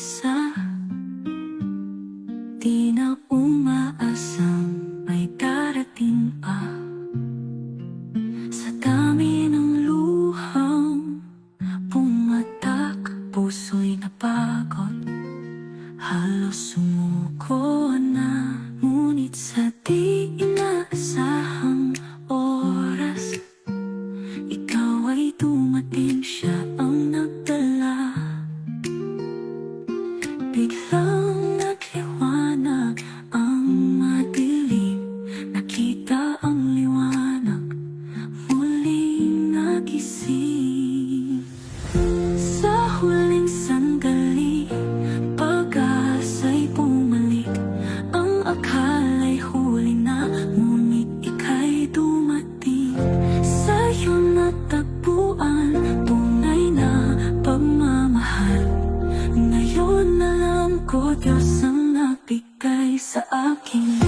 mag-isa, di na umaasang may darating pa. Sa dami ng luhang pumatak, puso'y napagod, halos sumuko na. Ngunit sa di inaasahang oras, ikaw ay dumating, siya ang nagdala. Biglang nagliwanag ang madilim, nakita ang liwanag, muling nagising. Sa huling sandali, pag-asa'y bumalik, ang akala'y huli na, ngunit ika'y dumating. Sa'yo natagpuan tunay na pagmamahal. Ngayon alam ko, Diyos ang nagbigay sa akin.